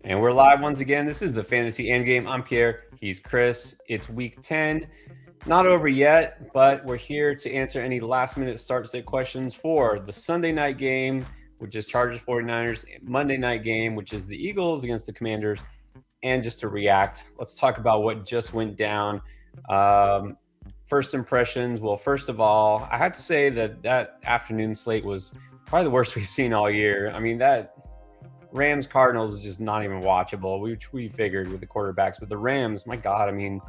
And we're live once again. This is the Fantasy Endgame. I'm Pierre. He's Chris. It's week 10. Not over yet, but we're here to answer any last-minute start-sit questions for the Sunday night game, which is Chargers 49ers, Monday night game, which is the Eagles against the Commanders, and just to react, let's talk about what just went down. First impressions. Well, first of all, I had to say that afternoon slate was probably the worst we've seen all year. I mean, that Rams Cardinals is just not even watchable, which we figured with the quarterbacks. But the Rams, my God, I mean,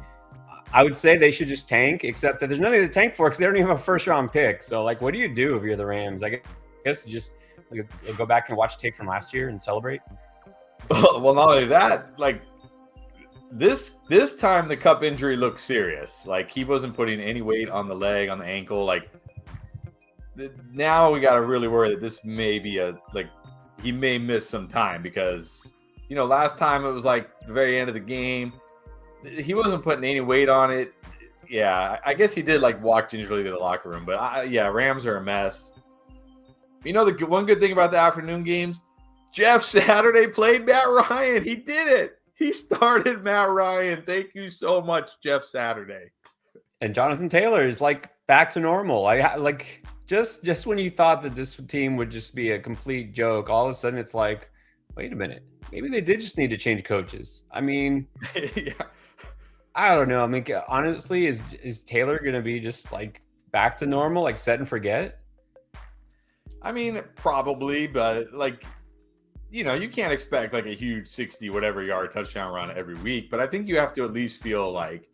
I would say they should just tank, except that there's nothing to tank for because they don't even have a first round pick. So, like, what do you do if you're the Rams? I guess just go back and watch tape from last year and celebrate. Well, not only that, like this time the Kupp injury looked serious. Like he wasn't putting any weight on the leg, on the ankle. Like now we got to really worry that this may be he may miss some time because, last time it was like the very end of the game. He wasn't putting any weight on it. Yeah, I guess he did walk gingerly to the locker room. But Rams are a mess. The one good thing about the afternoon games, Jeff Saturday played Matt Ryan. He did it. He started Matt Ryan. Thank you so much, Jeff Saturday. And Jonathan Taylor is back to normal. Just when you thought that this team would just be a complete joke, all of a sudden it's like, wait a minute, maybe they did just need to change coaches. I mean, yeah. I don't know. I mean, honestly, is Taylor going to be just back to normal, set and forget? I mean, probably, but you can't expect a huge 60 whatever yard touchdown run every week. But I think you have to at least feel like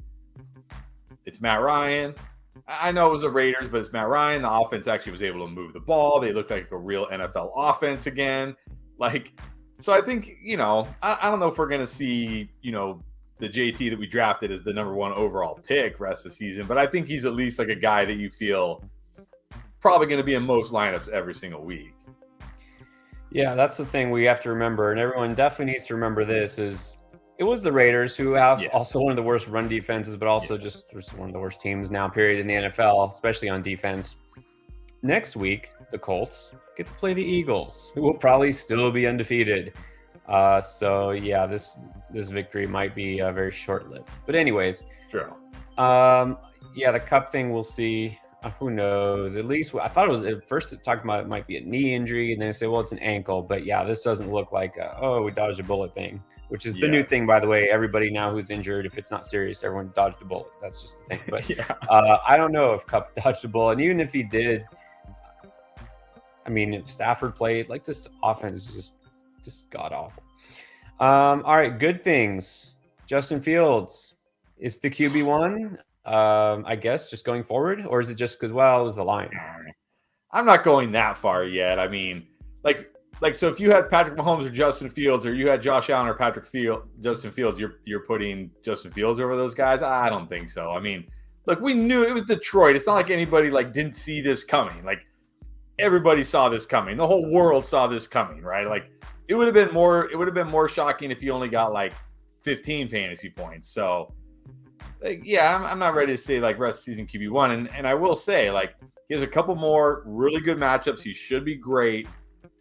it's Matt Ryan. I know it was the Raiders, but it's Matt Ryan. The offense actually was able to move the ball. They looked like a real NFL offense again. So I think, I don't know if we're going to see, the JT that we drafted as the number one overall pick rest of the season, but I think he's at least a guy that you feel probably going to be in most lineups every single week. Yeah, that's the thing we have to remember, and everyone definitely needs to remember this, is it was the Raiders who have also one of the worst run defenses, but also just one of the worst teams now, period, in the NFL, especially on defense. Next week, the Colts get to play the Eagles, who will probably still be undefeated. This victory might be very short-lived. But anyways, sure. The Kupp thing, we'll see. Who knows? At least I thought it was at first talking about it might be a knee injury, and then they say, well, it's an ankle. But this doesn't look like we dodged a bullet thing, which is the new thing, by the way. Everybody now who's injured, if it's not serious, everyone dodged a bullet. That's just the thing. But I don't know if Kupp dodged a bullet, and even if he did, I mean, if Stafford played, this offense is just god awful. All right, good things. Justin Fields is the QB1. I guess just going forward, or is it just because it was the Lions? I'm not going that far yet. I mean, so if you had Patrick Mahomes or Justin Fields, or you had Josh Allen or Justin Fields, you're putting Justin Fields over those guys? I don't think so. I mean, look, we knew it was Detroit. It's not like anybody didn't see this coming. Everybody saw this coming. The whole world saw this coming, right? It would have been more shocking if you only got 15 fantasy points. So I'm not ready to say rest of season QB1. And I will say he has a couple more really good matchups. He should be great.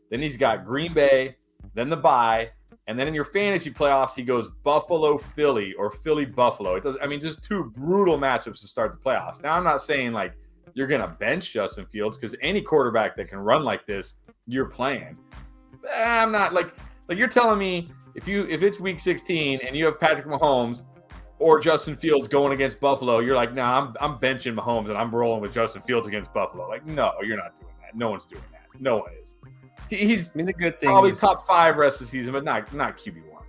Then he's got Green Bay, then the bye, and then in your fantasy playoffs he goes Buffalo Philly or Philly Buffalo. Just two brutal matchups to start the playoffs. Now I'm not saying you're gonna bench Justin Fields because any quarterback that can run like this you're playing. I'm not you're telling me if it's week 16 and you have Patrick Mahomes or Justin Fields going against Buffalo, you're nah, I'm benching Mahomes and I'm rolling with Justin Fields against Buffalo. No, you're not doing that. No one's doing that. No one is. He's the good thing probably top 5 rest of the season, but not QB1.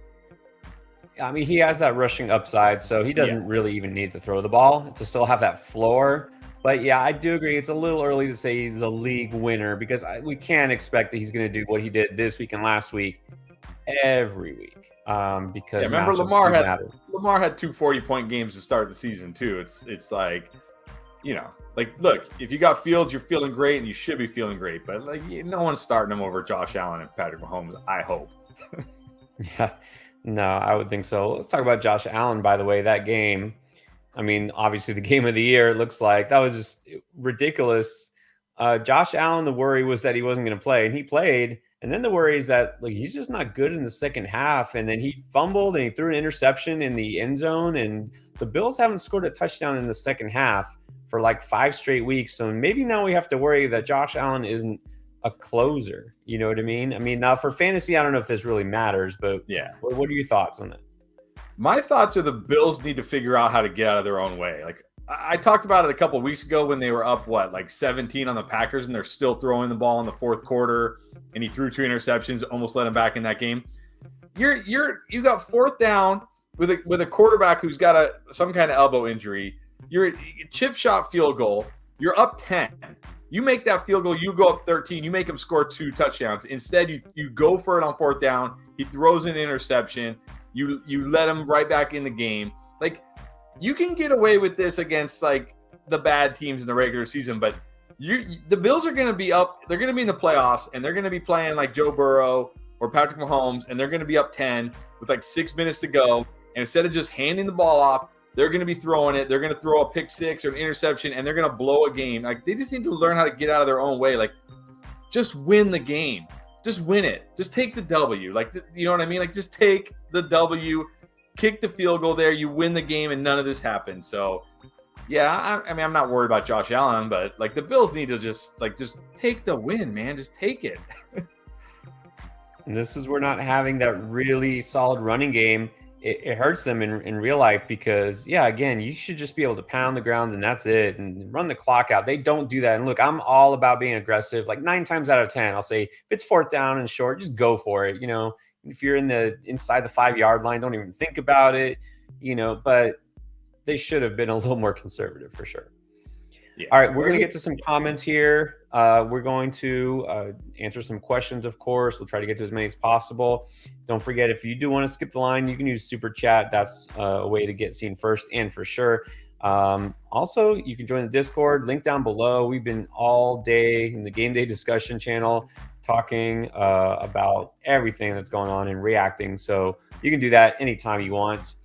I mean, he has that rushing upside, so he doesn't really even need to throw the ball to still have that floor. But I do agree. It's a little early to say he's a league winner because we can't expect that he's going to do what he did this week and last week every week. Because remember Lamar had 2 40-point games to start the season too. It's look, if you got Fields, you're feeling great and you should be feeling great. But no one's starting him over Josh Allen and Patrick Mahomes, I hope. No, I would think so. Let's talk about Josh Allen, by the way. That game, I mean, obviously the game of the year, it looks like. That was just ridiculous. Josh Allen, the worry was that he wasn't going to play, and he played. And then the worry is that like he's just not good in the second half. And then he fumbled and he threw an interception in the end zone. And the Bills haven't scored a touchdown in the second half for like 5 straight weeks. So maybe now we have to worry that Josh Allen isn't a closer. You know what I mean? I mean, now for fantasy, I don't know if this really matters, but Yeah. What are your thoughts on that? My thoughts are the Bills need to figure out how to get out of their own way. Like I talked about it a couple of weeks ago when they were up, like 17 on the Packers, and they're still throwing the ball in the fourth quarter, and he threw 2 interceptions, almost let him back in that game. You got 4th down with a quarterback who's got some kind of elbow injury. You're a chip shot field goal. You're up 10. You make that field goal, you go up 13, you make him score 2 touchdowns. Instead, you go for it on 4th down. He throws an interception. You let him right back in the game. Like, you can get away with this against like the bad teams in the regular season, but the Bills are going to be up. They're going to be in the playoffs, and they're going to be playing like Joe Burrow or Patrick Mahomes, and they're going to be up 10 with like 6 minutes to go. And instead of just handing the ball off, they're going to be throwing it. They're going to throw a pick 6 or an interception, and they're going to blow a game. Like, they just need to learn how to get out of their own way. Like, just win the game. Just win it. Just take the W. Like, you know what I mean? Like, just take the W. Kick the field goal there, you win the game, and none of this happens. So, yeah, I mean, I'm not worried about Josh Allen, but like the Bills need to just take the win, man. Just take it. And this is where not having that really solid running game, it hurts them in real life because, yeah, again, you should just be able to pound the ground and that's it and run the clock out. They don't do that. And look, I'm all about being aggressive. Like 9 times out of 10, I'll say if it's 4th down and short, just go for it. You know, if you're inside the 5-yard line, don't even think about it, you know, but they should have been a little more conservative for sure. Yeah. All right, we're going to get to some comments here. We're going to answer some questions, of course. We'll try to get to as many as possible. Don't forget, if you do want to skip the line, you can use Super Chat. That's a way to get seen first and for sure. Also, you can join the Discord. Link down below. We've been all day in the Game Day discussion channel talking about everything that's going on and reacting. So you can do that anytime you want.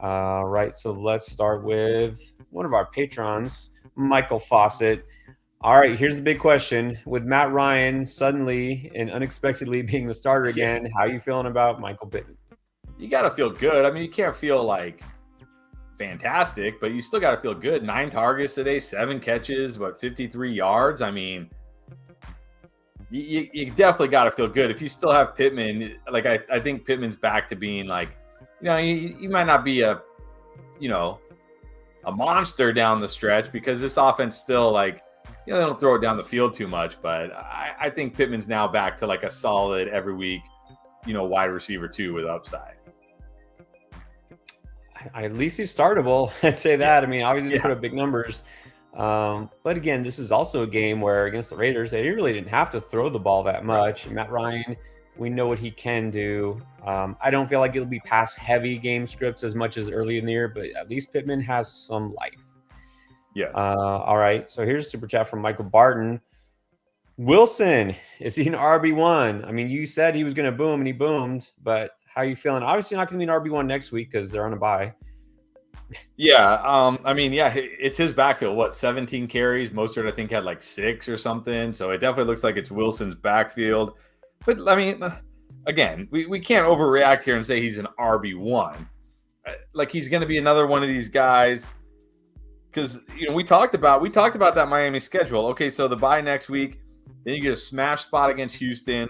Right, so let's start with one of our patrons, Michael Fawcett. All right, here's the big question. With Matt Ryan suddenly and unexpectedly being the starter again, how are you feeling about Michael Pittman? You got to feel good. I mean, you can't feel like fantastic, but you still got to feel good. 9 targets today, 7 catches, 53 yards. I mean, you definitely got to feel good. If you still have Pittman, like I think Pittman's back to being like, you know, he might not be a monster down the stretch because this offense still like, you know, they don't throw it down the field too much, but I think Pittman's now back to like a solid every week, you know, wide receiver 2 with upside. At least he's startable. I'd say that. I mean, obviously they put up big numbers. But again, this is also a game where against the Raiders, they really didn't have to throw the ball that much. And Matt Ryan, we know what he can do. I don't feel like it'll be pass heavy game scripts as much as early in the year, but at least Pittman has some life. Yeah. All right. So here's a super chat from Michael Barton. Wilson, is he an RB1? I mean, you said he was going to boom and he boomed, but how are you feeling? Obviously not going to be an RB1 next week because they're on a bye. Yeah. I mean, yeah, it's his backfield. What, 17 carries? Mostert, I think, had like 6 or something. So it definitely looks like it's Wilson's backfield. But I mean, again, we can't overreact here and say he's an RB1. Like he's going to be another one of these guys. Because, you know, we talked about that Miami schedule. Okay, so the bye next week, then you get a smash spot against Houston,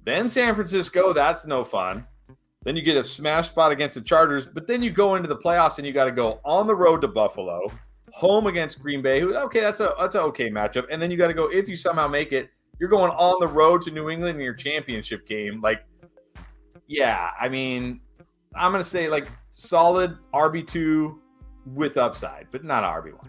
then San Francisco. That's no fun. Then you get a smash spot against the Chargers, but then you go into the playoffs and you got to go on the road to Buffalo, home against Green Bay. Okay, that's an okay matchup, and then you got to go, if you somehow make it, you're going on the road to New England in your championship game. Like, yeah, I mean, I'm gonna say like solid RB2. With upside, but not RB1.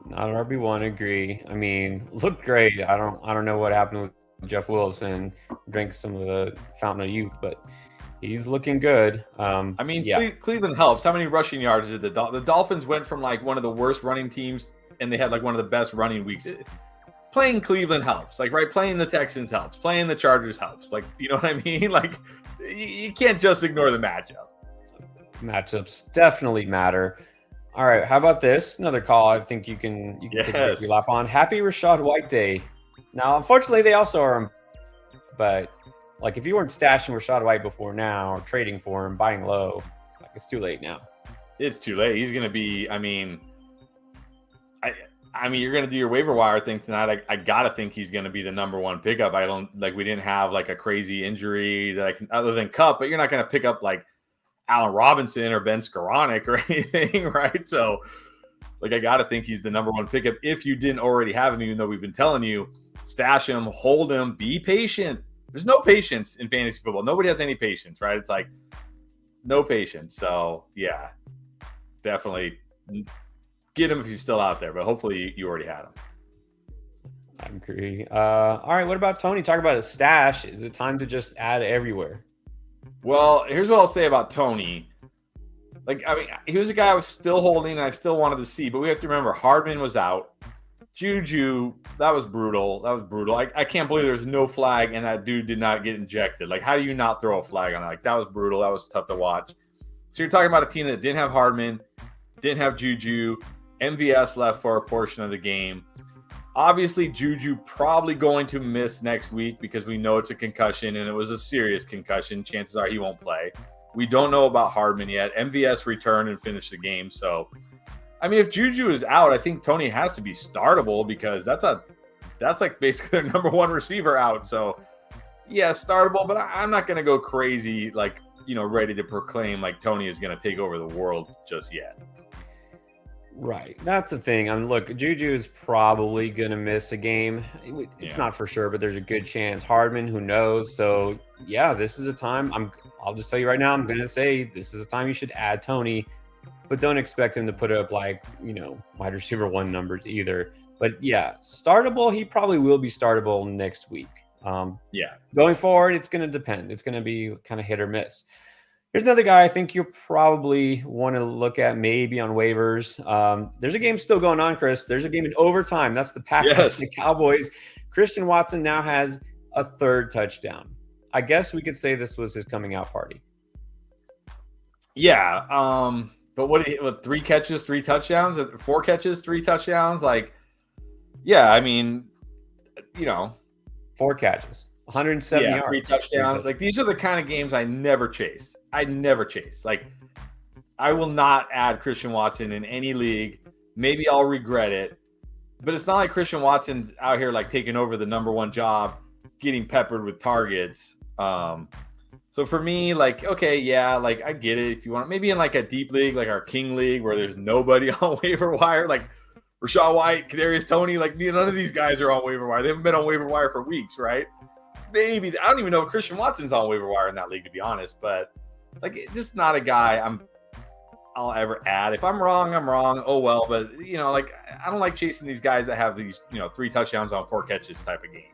Not RB1, agree. I mean, looked great. I don't know what happened with Jeff Wilson. Drank some of the fountain of youth, but he's looking good. I mean, yeah. Cleveland helps. How many rushing yards did the Dolphins went from like one of the worst running teams, and they had like one of the best running weeks. Playing Cleveland helps, like right. Playing the Texans helps. Playing the Chargers helps. Like, you know what I mean? Like, you can't just ignore the matchup. Matchups definitely matter. All right, how about this? Another call I think you can take a lap on. Happy Rashad White Day. Now, unfortunately, they also are But like if you weren't stashing Rashad White before now or trading for him, buying low, like it's too late now. It's too late. He's going to be, you're going to do your waiver wire thing tonight. I got to think he's going to be the number one pickup. I don't like, we didn't have like a crazy injury that I can, other than Kupp, but you're not going to pick up like Allen Robinson or Ben Skoranek or anything, right? So like, I got to think he's the number one pickup. If you didn't already have him, even though we've been telling you, stash him, hold him, be patient. There's no patience in fantasy football. Nobody has any patience, right? It's like no patience. So yeah, definitely get him if he's still out there, but hopefully you already had him. I agree. All right, what about Toney? Talk about a stash. Is it time to just add everywhere? Well, here's what I'll say about Toney. Like, he was a guy I was still holding and I still wanted to see, but we have to remember Hardman was out. Juju, that was brutal. I can't believe there's no flag and that dude did not get injected. Like, how do you not throw a flag on that? Like, that was brutal. That was tough to watch. So you're talking about a team that didn't have Hardman, didn't have Juju. MVS left for a portion of the game. Obviously, Juju probably going to miss next week because we know it's a concussion and it was a serious concussion. Chances are he won't play. We don't know about Hardman yet. MVS returned and finished the game. So, if Juju is out, I think Toney has to be startable because that's like basically their number one receiver out. So, yeah, startable, but I'm not going to go crazy, like, ready to proclaim like Toney is going to take over the world just yet. Right. That's the thing. Look, Juju is probably going to miss a game. It's not for sure, but there's a good chance. Hardman, who knows? So, yeah, this is a time. I'll just tell you right now, I'm going to say this is a time you should add Toney, but don't expect him to put up like, wide receiver 1 numbers either. But, yeah, startable. He probably will be startable next week. Going forward, it's going to depend. It's going to be kind of hit or miss. Here's another guy I think you'll probably want to look at maybe on waivers. There's a game still going on, Chris. There's a game in overtime. That's the Packers and the Cowboys. Christian Watson now has a 3rd touchdown. I guess we could say this was his coming out party. Yeah. But what 3 catches, 3 touchdowns, 4 catches, 3 touchdowns? Like, yeah, 4 catches, 170 yards. 3 touchdowns. Like, these are the kind of games I never chase. Like, I will not add Christian Watson in any league. Maybe I'll regret it. But it's not like Christian Watson's out here, like, taking over the number 1 job, getting peppered with targets. So for me, like, okay, yeah, like, I get it if you want. Maybe in, like, a deep league, like our King League, where there's nobody on waiver wire, like Rashad White, Kadarius Toney, like, none of these guys are on waiver wire. They haven't been on waiver wire for weeks, right? Maybe. I don't even know if Christian Watson's on waiver wire in that league, to be honest. But, like, just not a guy I'll ever add. If I'm wrong, I'm wrong. Oh, well. But, like, I don't like chasing these guys that have these, 3 touchdowns on 4 catches type of games.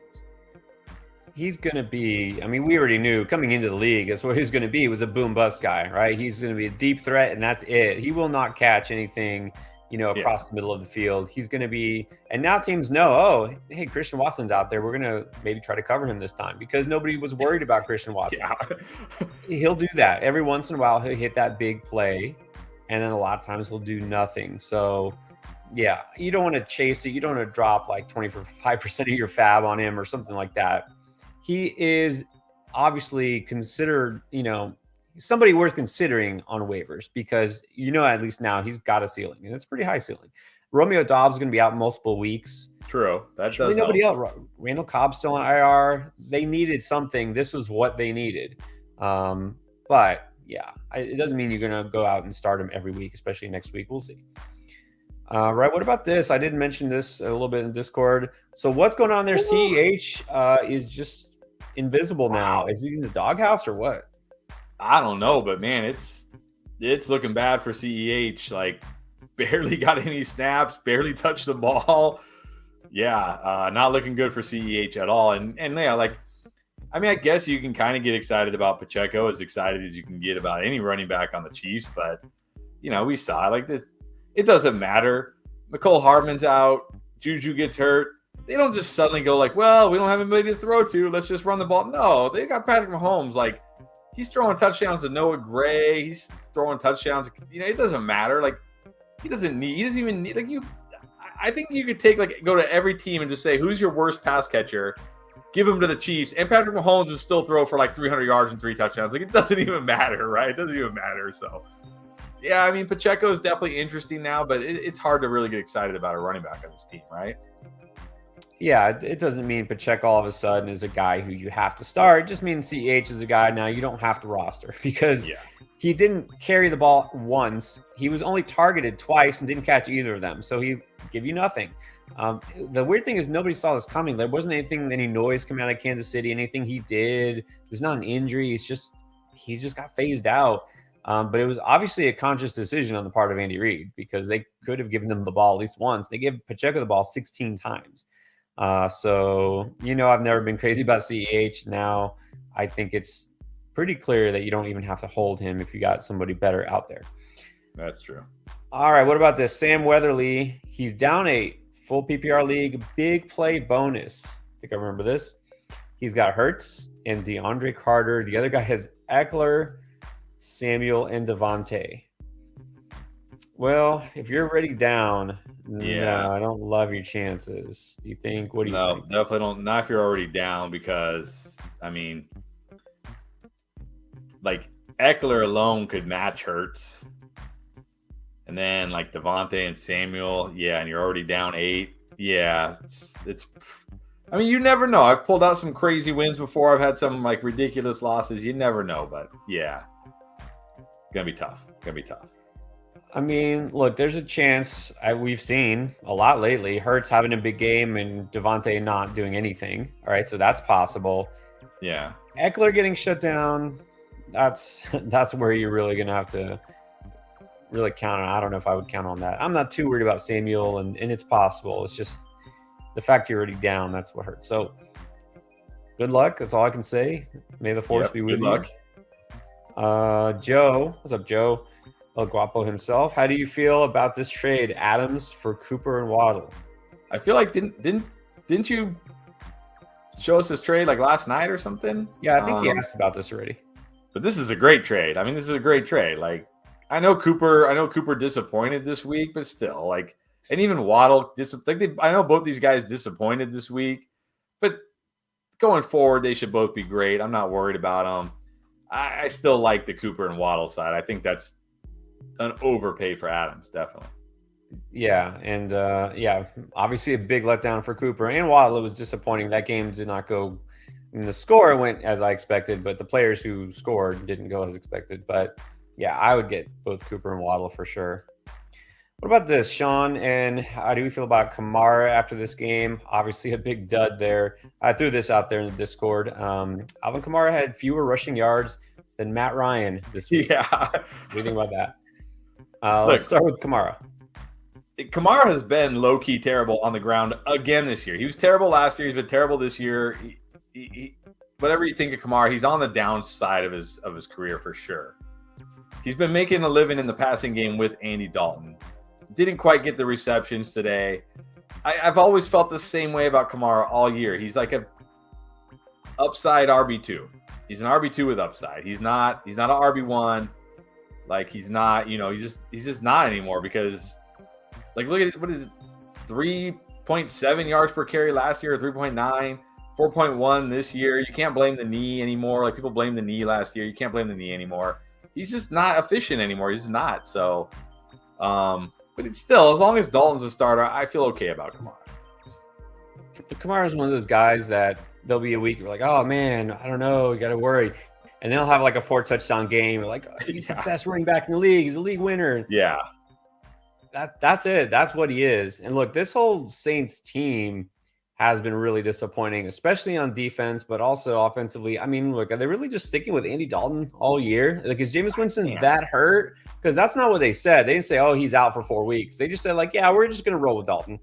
He's going to be, we already knew coming into the league, that's what he's going to be, was a boom-bust guy, right? He's going to be a deep threat, and that's it. He will not catch anything, across the middle of the field. He's going to be, and now teams know, hey, Christian Watson's out there. We're going to maybe try to cover him this time because nobody was worried about Christian Watson. He'll do that. Every once in a while, he'll hit that big play, and then a lot of times he'll do nothing. So, yeah, you don't want to chase it. You don't want to drop like 25% of your fab on him or something like that. He is obviously considered, somebody worth considering on waivers because, at least now he's got a ceiling, and it's pretty high ceiling. Romeo Doubs is going to be out multiple weeks. True. That's really nobody else. Randall Cobb's still on IR. They needed something. This was what they needed. But, yeah, it doesn't mean you're going to go out and start him every week, especially next week. We'll see. Right. What about this? I did mention this a little bit in Discord. So what's going on there? CEH is just invisible now. Is he in the doghouse or what? I don't know, but man, it's looking bad for CEH. Like, barely got any snaps, barely touched the ball. Yeah, not looking good for CEH at all. And yeah, like, I guess you can kind of get excited about Pacheco, as excited as you can get about any running back on the Chiefs. But, we saw like this. It doesn't matter. Mecole Hardman's out. Juju gets hurt. They don't just suddenly go like, well, we don't have anybody to throw to. Let's just run the ball. No, they got Patrick Mahomes. Like, he's throwing touchdowns to Noah Gray. He's throwing touchdowns. It doesn't matter. Like, he doesn't even need, like, I think you could go to every team and just say, who's your worst pass catcher? give him to the Chiefs, and Patrick Mahomes would still throw for like 300 yards and 3 touchdowns. Like, it doesn't even matter, right? It doesn't even matter. So, yeah, I mean, Pacheco is definitely interesting now, but it's hard to really get excited about a running back on this team, right? Yeah, it doesn't mean Pacheco all of a sudden is a guy who you have to start. It just means CEH is a guy now you don't have to roster because he didn't carry the ball once. He was only targeted twice and didn't catch either of them. So he give you nothing. The weird thing is nobody saw this coming. There wasn't any noise coming out of Kansas City, anything he did. There's not an injury. He just got phased out. But it was obviously a conscious decision on the part of Andy Reid because they could have given them the ball at least once. They gave Pacheco the ball 16 times. So, I've never been crazy about CEH. Now, I think it's pretty clear that you don't even have to hold him if you got somebody better out there. That's true. All right, what about this? Sam Weatherly, he's down 8, full PPR league, big play bonus. I think I remember this. He's got Hurts and DeAndre Carter. The other guy has Eckler, Samuel, and Devontae. Well, if you're already down, no, I don't love your chances. Do you think? What do you think? No, definitely don't. Not if you're already down because, I mean, like Eckler alone could match Hurts. And then like Devontae and Samuel, and you're already down 8. Yeah, it's I mean, you never know. I've pulled out some crazy wins before. I've had some like ridiculous losses. You never know, but gonna be tough. I mean, look, there's a chance we've seen a lot lately. Hurts having a big game and Devontae not doing anything. All right, so that's possible. Yeah. Eckler getting shut down, that's where you're really going to have to really count on. I don't know if I would count on that. I'm not too worried about Samuel, and it's possible. It's just the fact you're already down, that's what hurts. So good luck. That's all I can say. May the force be with you. Good luck. Joe, what's up, Joe? El Guapo himself. How do you feel about this trade, Adams for Cooper and Waddle? I feel like didn't you show us this trade like last night or something? Yeah, I think he asked about this already. But this is a great trade. I mean, this is a great trade. Like, I know Cooper disappointed this week, but still, like, and even Waddle, I know both these guys disappointed this week, but going forward, they should both be great. I'm not worried about them. I still like the Cooper and Waddle side. I think that's an overpay for Adams, definitely. Yeah, and obviously a big letdown for Cooper and Waddle. It was disappointing. That game did not go. I mean, the score went as I expected, but the players who scored didn't go as expected. But yeah, I would get both Cooper and Waddle for sure. What about this, Sean? And how do we feel about Kamara after this game? Obviously a big dud there. I threw this out there in the Discord. Alvin Kamara had fewer rushing yards than Matt Ryan this week. Yeah. What do you think about that? Let's start with Kamara. Kamara has been low-key terrible on the ground again this year. He was terrible last year. He's been terrible this year. He, whatever you think of Kamara, he's on the downside of his career for sure. He's been making a living in the passing game with Andy Dalton. Didn't quite get the receptions today. I've always felt the same way about Kamara all year. He's like a upside RB2. He's an RB2 with upside. He's not an RB1. Like, he's not, he's just not anymore because, like, look at what is it, 3.7 yards per carry last year, 3.9, 4.1 this year. You can't blame the knee anymore. Like, people blame the knee last year. You can't blame the knee anymore. He's just not efficient anymore. He's not. So, but it's still, as long as Dalton's a starter, I feel okay about Kamara. Kamara is one of those guys that there'll be a week you're like, oh man, I don't know, you got to worry. And then he'll have like a 4-touchdown game. You're like, oh, he's the best running back in the league. He's a league winner. Yeah. That's it. That's what he is. And look, this whole Saints team has been really disappointing, especially on defense, but also offensively. I mean, look, are they really just sticking with Andy Dalton all year? Like, is Jameis Winston that hurt? Because that's not what they said. They didn't say, oh, he's out for 4 weeks. They just said, like, yeah, we're just going to roll with Dalton.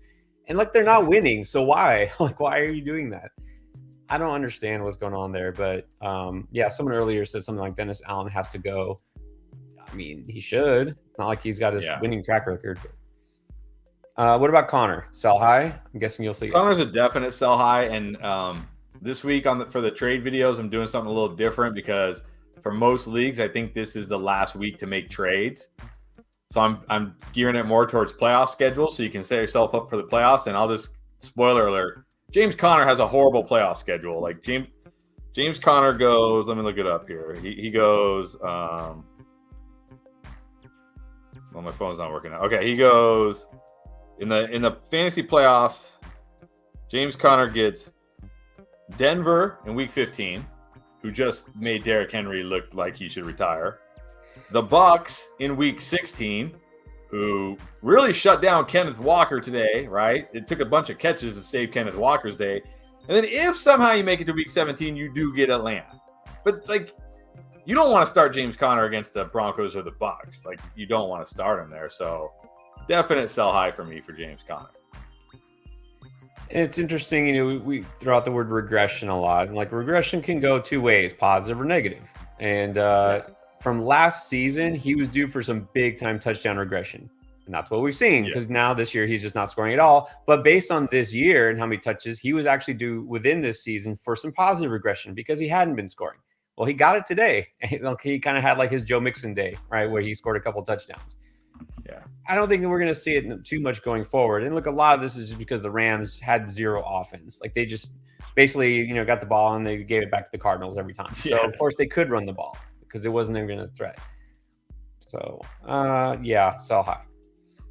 And, like, they're not winning. So why? Like, why are you doing that? I don't understand what's going on there. But, someone earlier said something like Dennis Allen has to go. I mean, he should. It's not like he's got his winning track record. What about Connor? Sell high? I'm guessing you'll see. Connor's a definite sell high. And this week for the trade videos, I'm doing something a little different because for most leagues, I think this is the last week to make trades. So I'm gearing it more towards playoff schedule so you can set yourself up for the playoffs. And I'll just, spoiler alert, James Conner has a horrible playoff schedule. Like James Conner goes. Let me look it up here. He goes. Well, my phone's not working now. Okay, he goes in the fantasy playoffs. James Conner gets Denver in Week 15, who just made Derrick Henry look like he should retire. The Bucs in Week 16, who really shut down Kenneth Walker today, right? It took a bunch of catches to save Kenneth Walker's day. And then if somehow you make it to Week 17, you do get Atlanta. But, like, you don't want to start James Conner against the Broncos or the Bucs. Like, you don't want to start him there. So, definite sell high for me for James Conner. And it's interesting, we throw out the word regression a lot. And, like, regression can go two ways, positive or negative. And from last season, he was due for some big-time touchdown regression. And that's what we've seen, because now this year he's just not scoring at all. But based on this year and how many touches, he was actually due within this season for some positive regression because he hadn't been scoring. Well, he got it today. He kind of had like his Joe Mixon day, right, where he scored a couple touchdowns. Yeah. I don't think that we're going to see it too much going forward. And look, a lot of this is just because the Rams had zero offense. Like they just basically, got the ball and they gave it back to the Cardinals every time. So, of course, they could run the ball because it wasn't even a threat. So, sell high.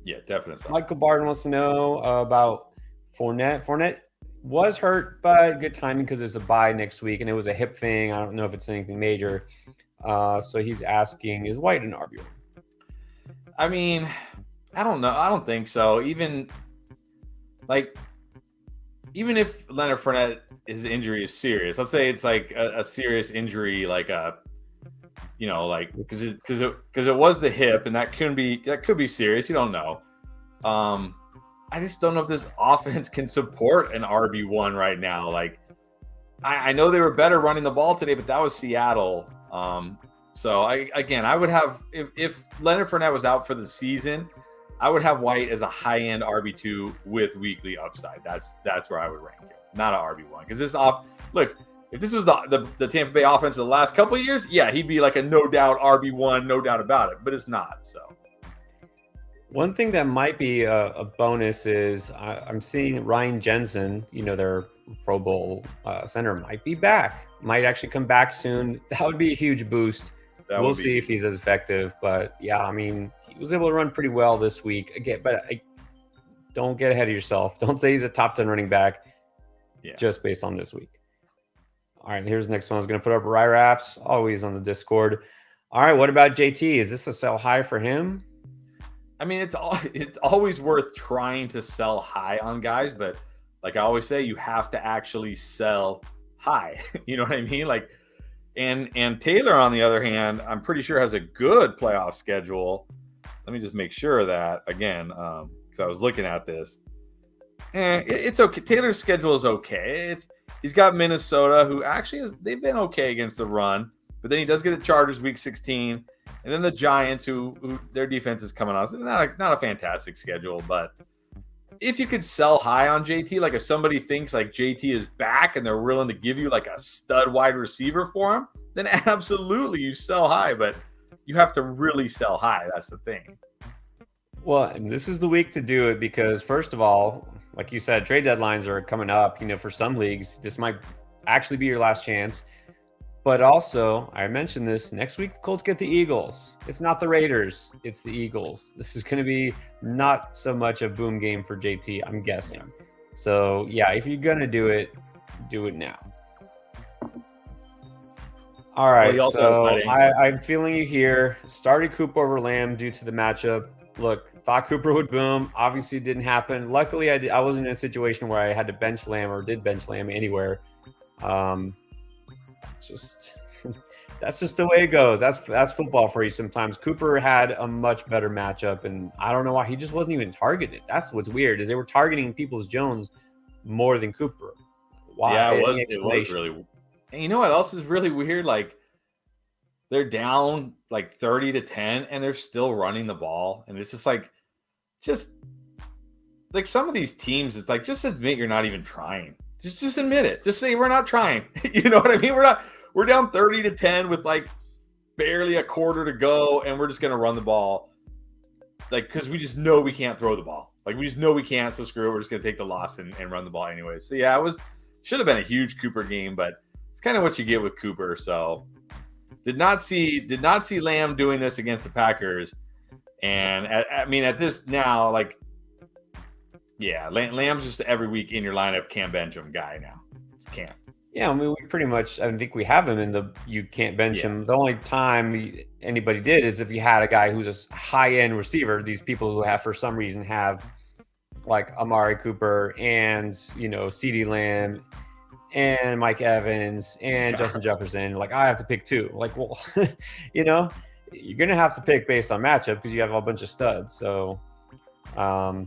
Yeah, definitely. Michael Barton wants to know about Fournette. Fournette was hurt, but good timing because there's a bye next week, and it was a hip thing. I don't know if it's anything major. So he's asking, is White an RB1? I mean, I don't know. I don't think so. Even if Leonard Fournette, his injury is serious, let's say it's like a serious injury, like because it was the hip, and that could be serious. You don't know. I just don't know if this offense can support an RB1 right now. Like, I know they were better running the ball today, but that was Seattle. So I would have, if Leonard Fournette was out for the season, I would have White as a high-end RB2 with weekly upside. That's where I would rank it, not an RB1. Because if this was the Tampa Bay offense of the last couple of years, yeah, he'd be like a no doubt RB1, no doubt about it. But it's not. So one thing that might be a bonus is I'm seeing Ryan Jensen, their Pro Bowl center, might actually come back soon. That would be a huge boost. We'll see if he's as effective. But yeah, I mean, he was able to run pretty well this week. Again, but don't get ahead of yourself. Don't say he's a top 10 running back just based on this week. All right, here's the next one. I was going to put up Rye Raps, always on the Discord. All right, what about JT? Is this a sell high for him? I mean, it's always worth trying to sell high on guys, but like I always say, you have to actually sell high. You know what I mean? Like, and Taylor, on the other hand, I'm pretty sure has a good playoff schedule. Let me just make sure of that again, because I was looking at this. It's okay. Taylor's schedule is okay. He's got Minnesota, who actually they've been okay against the run, but then he does get the Chargers Week 16. And then the Giants, who their defense is coming on. It's not a fantastic schedule, but if you could sell high on JT, like if somebody thinks like JT is back and they're willing to give you like a stud wide receiver for him, then absolutely you sell high, but you have to really sell high. That's the thing. Well, and this is the week to do it because, first of all, like you said, trade deadlines are coming up. For some leagues, this might actually be your last chance. But also, I mentioned this, next week, the Colts get the Eagles. It's not the Raiders, it's the Eagles. This is going to be not so much a boom game for JT, I'm guessing. So, yeah, if you're going to do it now. All right, so I'm feeling you here. Started Cooper over Lamb due to the matchup. Look, thought Cooper would boom. Obviously, it didn't happen. Luckily, I wasn't in a situation where I had to bench Lamb or did bench Lamb anywhere. That's just the way it goes. That's football for you sometimes. Cooper had a much better matchup, and I don't know why he just wasn't even targeted. That's what's weird is they were targeting Peoples-Jones more than Cooper. Why? Yeah, it was really. And you know what else is really weird? Like they're down like 30-10, and they're still running the ball, and it's just like some of these teams. It's like just admit you're not even trying. Just admit it. Just say we're not trying. You know what I mean? We're down 30-10 with like barely a quarter to go, and we're just gonna run the ball, like because we just know we can't throw the ball. Like, we just know we can't, so screw it. We're just going to take the loss and run the ball anyway. So, yeah, should have been a huge Cooper game, but it's kind of what you get with Cooper. So, did not see Lamb doing this against the Packers. And, at this now, like, yeah, Lamb's just every week in your lineup, can't bench him guy now. Just can't. Yeah, I mean, we pretty much, I think we have him in the you can't bench him. The only time anybody did is if you had a guy who's a high-end receiver, these people who have, for some reason, have like Amari Cooper and, CeeDee Lamb and Mike Evans and Justin Jefferson. Like, I have to pick two. Like, well, you're going to have to pick based on matchup because you have a bunch of studs. So, I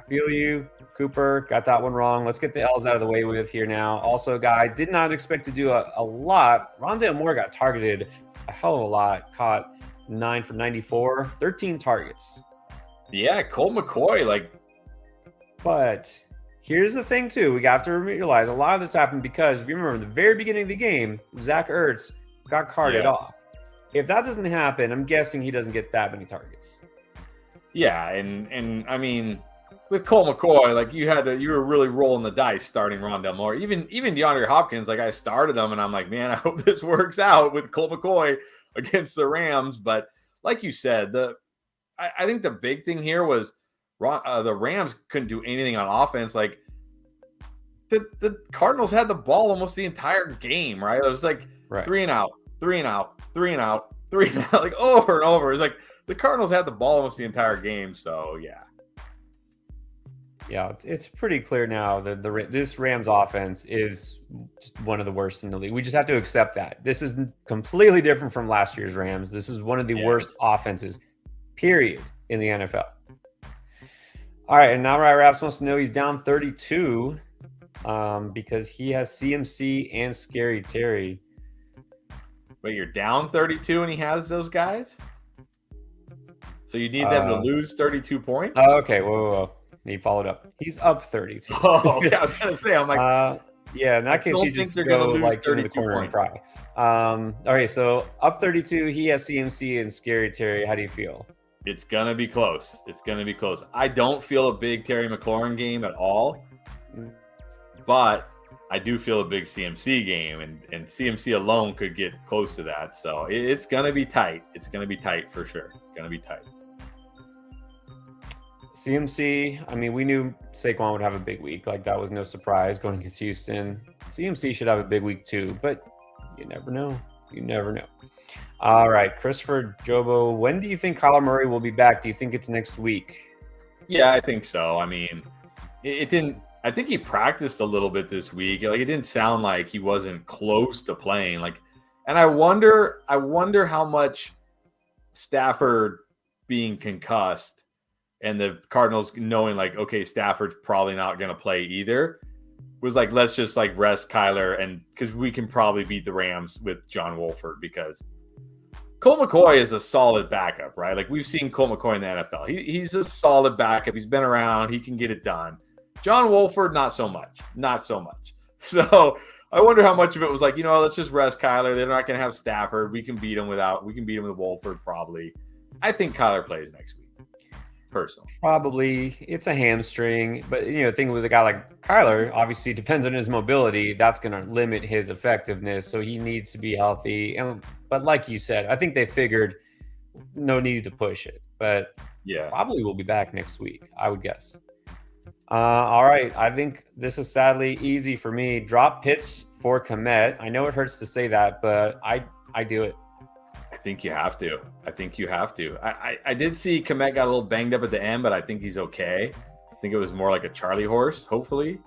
feel you. Cooper got that one wrong. Let's get the L's out of the way with here now. Also, guy did not expect to do a lot. Rondale Moore got targeted a hell of a lot. Caught 9 for 94, 13 targets. Yeah, Colt McCoy, But here's the thing, too. We got to realize a lot of this happened because, if you remember, in the very beginning of the game, Zach Ertz got carted off. If that doesn't happen, I'm guessing he doesn't get that many targets. Yeah, and I mean, with Colt McCoy, you were really rolling the dice starting Rondale Moore. Even DeAndre Hopkins, I started him, and I'm like, man, I hope this works out with Colt McCoy against the Rams. But like you said, I think the big thing here was the Rams couldn't do anything on offense. Like, the Cardinals had the ball almost the entire game, right? It was like 3 and out, 3 and out, 3 and out, 3 and out, like over and over. It's like the Cardinals had the ball almost the entire game. So, yeah. Yeah, it's pretty clear now that this Rams offense is just one of the worst in the league. We just have to accept that. This is completely different from last year's Rams. This is one of the worst offenses, period, in the NFL. All right, and now Raps wants to know he's down 32 because he has CMC and Scary Terry. Wait, you're down 32 and he has those guys? So you need them to lose 32 points? Oh, okay, whoa. He followed up. He's up 32. Oh, yeah, I was going to say, I'm like, in that case, you just go into the corner and cry. All right, so up 32, he has CMC and Scary Terry. How do you feel? It's going to be close. I don't feel a big Terry McLaurin game at all, but I do feel a big CMC game, and CMC alone could get close to that. So it's going to be tight. It's going to be tight for sure. It's going to be tight. CMC, I mean, we knew Saquon would have a big week. Like, that was no surprise going against Houston. CMC should have a big week too, but you never know. All right, Christopher Jobo, when do you think Kyler Murray will be back? Do you think it's next week? Yeah, I think so. I mean, it didn't – I think he practiced a little bit this week. Like, it didn't sound like he wasn't close to playing. Like, and I wonder how much Stafford being concussed and the Cardinals knowing, like, okay, Stafford's probably not going to play either, was like, let's just, rest Kyler, and because we can probably beat the Rams with John Wolford, because Colt McCoy is a solid backup, right? Like, we've seen Colt McCoy in the NFL. He's a solid backup. He's been around. He can get it done. John Wolford, not so much. So I wonder how much of it was like, let's just rest Kyler. They're not going to have Stafford. We can beat him with Wolford probably. I think Kyler plays next week. Personally, probably it's a hamstring, but thing with a guy like Kyler, obviously depends on his mobility. That's going to limit his effectiveness, so he needs to be healthy. But like you said, I think they figured no need to push it. But yeah, probably will be back next week, I would guess. All right, I think this is sadly easy for me. Drop Pitts for Komet. I know it hurts to say that, but I do it. I think you have to. I did see Komet got a little banged up at the end, but I think he's okay. I think it was more like a Charlie horse, hopefully.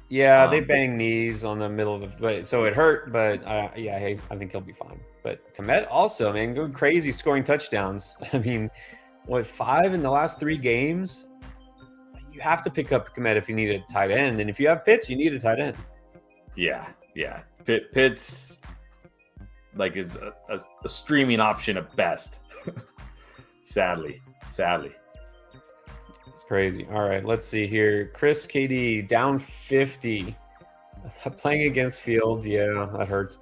Yeah, they bang knees on the middle of the – so it hurt, but I think he'll be fine. But Komet also, man, going crazy scoring touchdowns. I mean, 5 in the last 3 games? You have to pick up Komet if you need a tight end. And if you have Pitts, you need a tight end. Yeah. Pitts – is a streaming option at best. Sadly. It's crazy. All right, let's see here. Chris KD down 50. Playing against Fields, yeah, that hurts.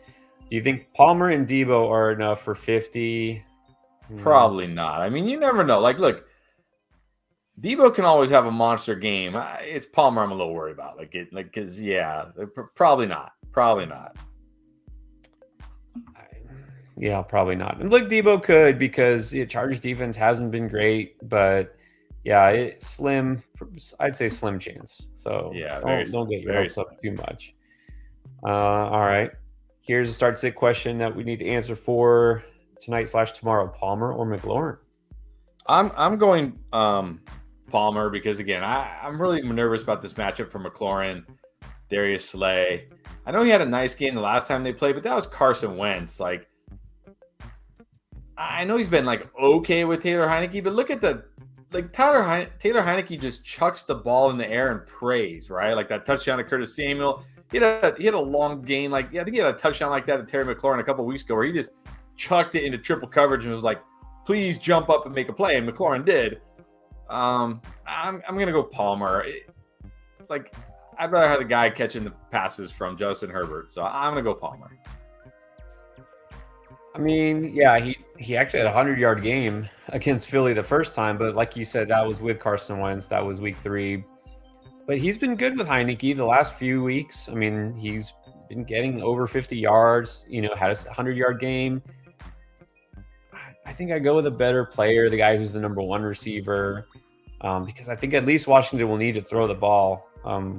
Do you think Palmer and Debo are enough for 50? Probably not. I mean, you never know. Like, look, Debo can always have a monster game. It's Palmer I'm a little worried about. Probably not. Probably not. Yeah, probably not. And look, Debo could because Chargers defense hasn't been great, but yeah, it's slim. I'd say slim chance. So yeah, don't get your hopes up too much. All right. Here's a start sit question that we need to answer for tonight/tomorrow: Palmer or McLaurin? I'm going Palmer because again, I'm really nervous about this matchup for McLaurin, Darius Slay. I know he had a nice game the last time they played, but that was Carson Wentz. Like, I know he's been like okay with Taylor Heineke, but look at Taylor Heineke just chucks the ball in the air and prays, right? Like that touchdown to Curtis Samuel. He had a long game. I think he had a touchdown like that to Terry McLaurin a couple of weeks ago where he just chucked it into triple coverage and was like, please jump up and make a play. And McLaurin did. I'm going to go Palmer. I'd rather have the guy catching the passes from Justin Herbert. So I'm going to go Palmer. I mean, yeah, he actually had a 100-yard game against Philly the first time, but like you said, that was with Carson Wentz. That was week 3. But he's been good with Heineke the last few weeks. I mean, he's been getting over 50 yards, had a 100-yard game. I think I go with a better player, the guy who's the number 1 receiver, because I think at least Washington will need to throw the ball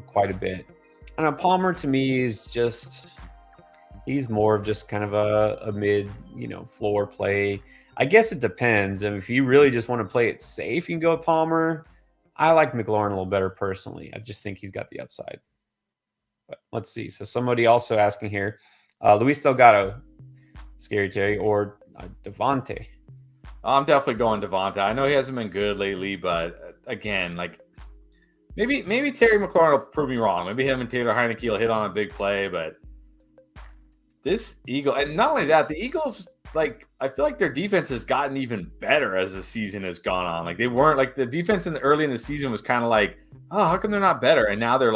quite a bit. And Palmer to me is just... he's more of just kind of a mid, floor play. I guess it depends. And if you really just want to play it safe, you can go with Palmer. I like McLaurin a little better personally. I just think he's got the upside. But let's see. So somebody also asking here, Luis Delgado, Scary Terry, or Devontae? I'm definitely going Devontae. I know he hasn't been good lately, but again, maybe Terry McLaurin will prove me wrong. Maybe him and Taylor Heineke will hit on a big play, but this Eagle, and not only that, the Eagles, I feel like their defense has gotten even better as the season has gone on. They weren't the defense early in the season was kind of like, oh, how come they're not better? And now they're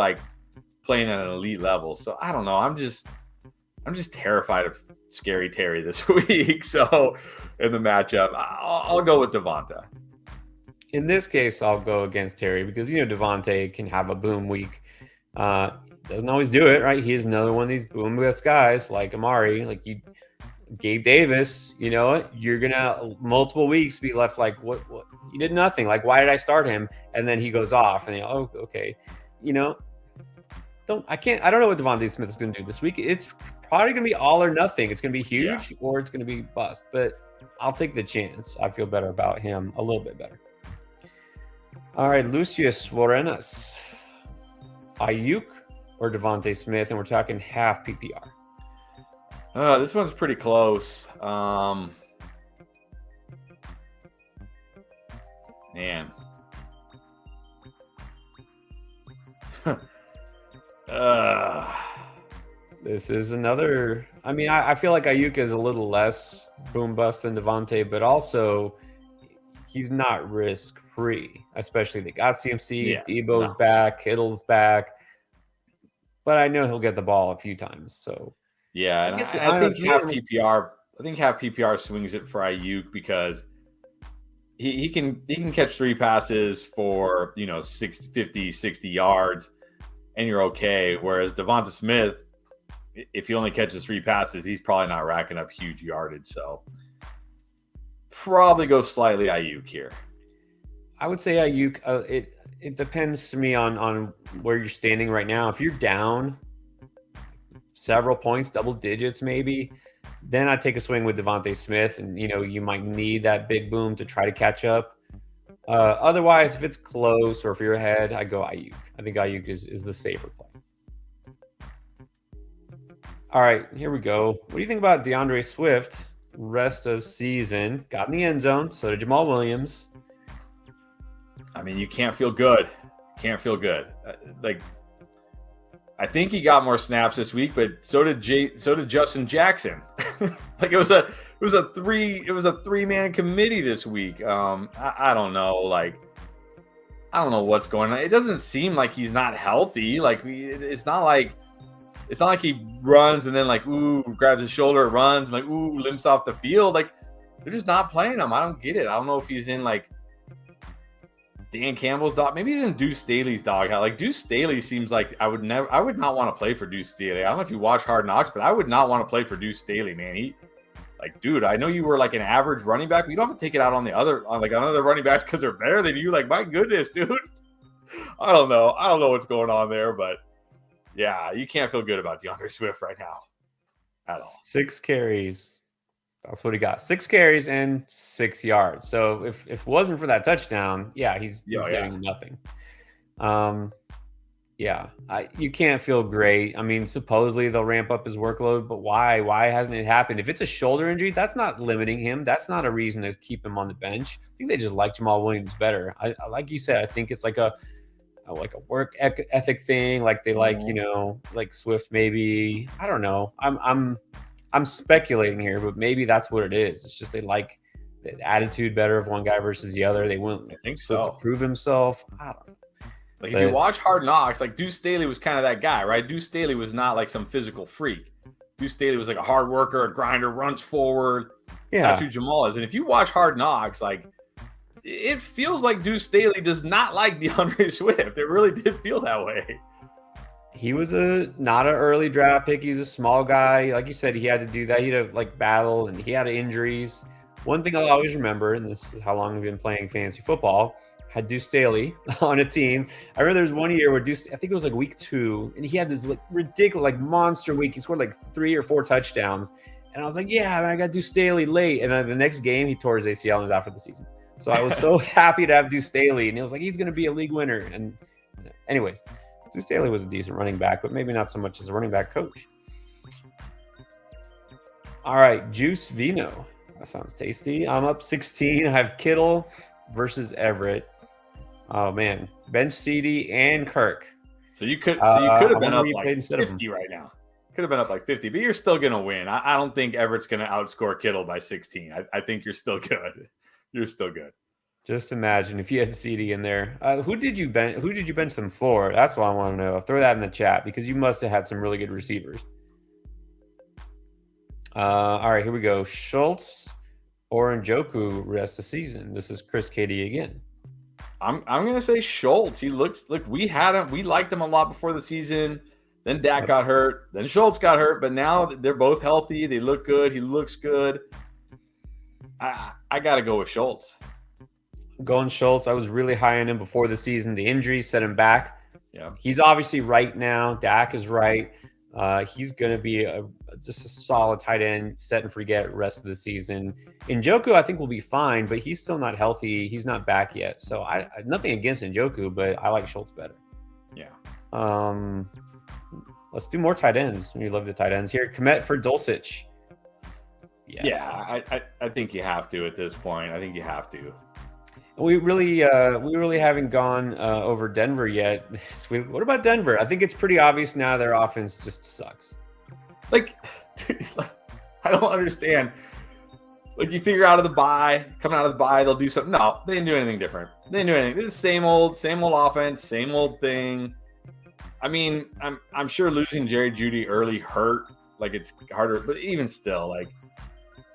playing at an elite level. So I don't know. I'm just terrified of Scary Terry this week. So in the matchup, I'll go with Devontae. In this case, I'll go against Terry because Devontae can have a boom week. Doesn't always do it, right? He's another one of these boom bust guys like Amari, Gabe Davis. You're gonna multiple weeks be left like, what? He did nothing. Why did I start him? And then he goes off, and okay. I don't know what Devontae Smith is gonna do this week. It's probably gonna be all or nothing. It's gonna be huge or it's gonna be bust. But I'll take the chance. I feel better about him, a little bit better. All right, Lucius Vorenas, Aiyuk or Devontae Smith, and we're talking half PPR. This one's pretty close. Man. This is another. I mean, I feel like Aiyuk is a little less boom bust than Devontae, but also he's not risk free. Especially they got CMC, Debo's back, Kittle's back. But I know he'll get the ball a few times. So yeah, and I think half PPR. I think half PPR swings it for Aiyuk because he can catch 3 passes for 50, 60 yards, and you're okay. Whereas Devonta Smith, if he only catches 3 passes, he's probably not racking up huge yardage. So probably go slightly Aiyuk here. I would say Aiyuk. It depends to me on where you're standing right now. If you're down several points, double digits maybe, then I take a swing with Devontae Smith, and you might need that big boom to try to catch up. Otherwise, if it's close or if you're ahead, I go Aiyuk. I think Aiyuk is the safer play. All right, here we go. What do you think about DeAndre Swift? Rest of season, got in the end zone. So did Jamal Williams. I mean, you can't feel good. Can't feel good. I think he got more snaps this week, but so did Justin Jackson. It was a 3-man committee this week. I don't know. I don't know what's going on. It doesn't seem like he's not healthy. It's not like he runs and then grabs his shoulder, runs, and limps off the field. They're just not playing him. I don't get it. I don't know if he's in Dan Campbell's dog. Maybe he's in Deuce Staley's dog. Like Deuce Staley seems like I would not want to play for Deuce Staley. I don't know if you watch Hard Knocks, but I would not want to play for Deuce Staley, man. Dude, I know you were like an average running back, but you don't have to take it out on other running backs because they're better than you. Like, my goodness, dude. I don't know what's going on there, but yeah, you can't feel good about DeAndre Swift right now at all. 6 carries. That's what he got. 6 carries and 6 yards. So if it wasn't for that touchdown, yeah, he's getting nothing. You can't feel great. I mean, supposedly they'll ramp up his workload, but why? Why hasn't it happened? If it's a shoulder injury, that's not limiting him. That's not a reason to keep him on the bench. I think they just like Jamal Williams better. I like you said, I think it's like a work ethic thing. Like they like, like Swift maybe. I don't know. I'm speculating here, but maybe that's what it is. It's just they like the attitude better of one guy versus the other. They want Swift to prove himself. I don't know. Like, if you watch Hard Knocks, like Deuce Staley was kind of that guy, right? Deuce Staley was not like some physical freak. Deuce Staley was like a hard worker, a grinder, runs forward. Yeah. That's who Jamal is. And if you watch Hard Knocks, like, it feels like Deuce Staley does not like DeAndre Swift. It really did feel that way. He was not an early draft pick. He's a small guy. Like you said, he had to do that. He had to battle, and he had injuries. One thing I'll always remember, and this is how long I've been playing fantasy football, had Deuce Staley on a team. I remember there was one year where Deuce, I think it was like week 2, and he had this ridiculous, monster week. He scored 3 or 4 touchdowns. And I was like, yeah, I got Deuce Staley late. And then the next game, he tore his ACL and was out for the season. So I was so happy to have Deuce Staley. And it was like, he's going to be a league winner. And anyways, Deuce Staley was a decent running back, but maybe not so much as a running back coach. All right, Juice Vino. That sounds tasty. I'm up 16. I have Kittle versus Everett. Oh man, bench CD and Kirk. So you could have been up like 50 right now. Could have been up like 50, but you're still gonna win. I don't think Everett's gonna outscore Kittle by 16. I think you're still good. You're still good. Just imagine if you had CD in there. Who did you bench them for? That's what I want to know. Throw that in the chat because you must have had some really good receivers. All right, here we go. Schultz or Njoku rest of the season. This is Chris KD again. I'm gonna say Schultz. We liked him a lot before the season. Then Dak got hurt. Then Schultz got hurt. But now they're both healthy. They look good. He looks good. I gotta go with Schultz. Going Schultz. I was really high on him before the season. The injury set him back. Yeah, he's obviously right now. Dak is right. He's gonna be just a solid tight end, set and forget rest of the season. Njoku, I think, will be fine, but he's still not healthy. He's not back yet. So I nothing against Njoku, but I like Schultz better. Yeah. Let's do more tight ends. We love the tight ends here. Komet for Dulcich. Yes. Yeah, I think you have to at this point. I think you have to. We really haven't gone over Denver yet. What about Denver? I think it's pretty obvious now their offense just sucks. Like, I don't understand. Like, you figure out of the bye, coming out of the bye, they'll do something. No, they didn't do anything different. They didn't do anything. It's the same old offense, same old thing. I mean, I'm sure losing Jerry Jeudy early hurt. Like, it's harder, but even still, like,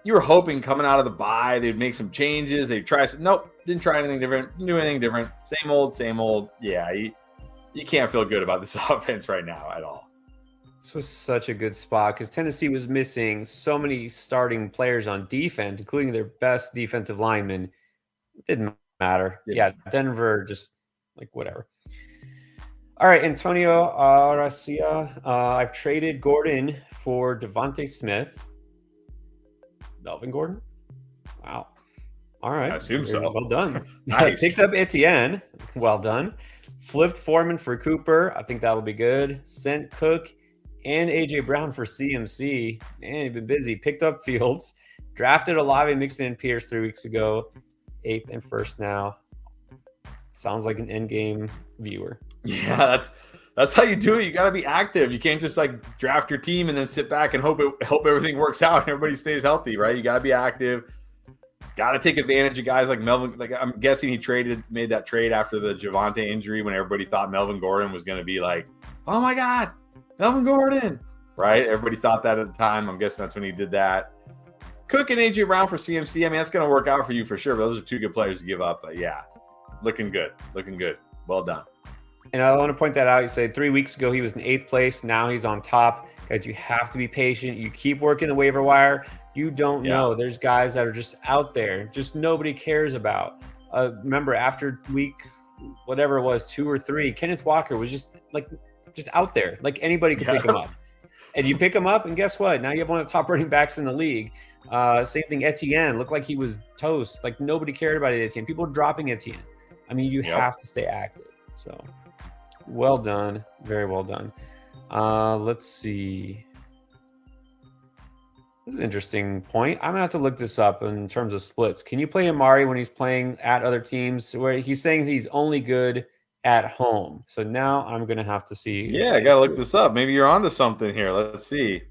you were hoping coming out of the bye they'd make some changes. They'd try some. Nope, didn't try anything different. Didn't do anything different. Same old. Yeah, you can't feel good about this offense right now at all. This was such a good spot because Tennessee was missing so many starting players on defense, including their best defensive lineman. It didn't matter. Yeah, Denver just whatever. All right, Antonio Arcia. I've traded Gordon for Devontae Smith. Melvin Gordon? Wow. All right. I assume so. Well done. Nice. Picked up Etienne. Well done. Flipped Foreman for Cooper. I think that'll be good. Sent Cook and A.J. Brown for CMC. Man, you've been busy. Picked up Fields. Drafted Olave, Mixon, and Pierce 3 weeks ago. 8th and 1st now. Sounds like an endgame viewer. Yeah, that's how you do it. You got to be active. You can't just draft your team and then sit back and hope everything works out and everybody stays healthy, right? You got to be active. Got to take advantage of guys like Melvin. Like, I'm guessing he made that trade after the Javonte injury when everybody thought Melvin Gordon was going to be like, oh my God, Melvin Gordon, right? Everybody thought that at the time. I'm guessing that's when he did that. Cook and A.J. Brown for CMC. I mean, that's going to work out for you for sure. But those are 2 good players to give up. But yeah, looking good. Looking good. Well done. And I want to point that out. You said 3 weeks ago he was in 8th place. Now he's on top. Guys, you have to be patient. You keep working the waiver wire. You don't know. There's guys that are just out there, just nobody cares about. Remember, after week, whatever it was, 2 or 3, Kenneth Walker was just out there. Like anybody could pick him up. And you pick him up, and guess what? Now you have one of the top running backs in the league. Same thing, Etienne. Looked like he was toast. Like nobody cared about Etienne. People were dropping Etienne. I mean, you have to stay active. So, well done. Very well done. Let's see. This is an interesting point. I'm going to have to look this up in terms of splits. Can you play Amari when he's playing at other teams? Where he's saying he's only good at home. So now I'm going to have to see. Yeah, I got to look this up. Maybe you're onto something here. Let's see.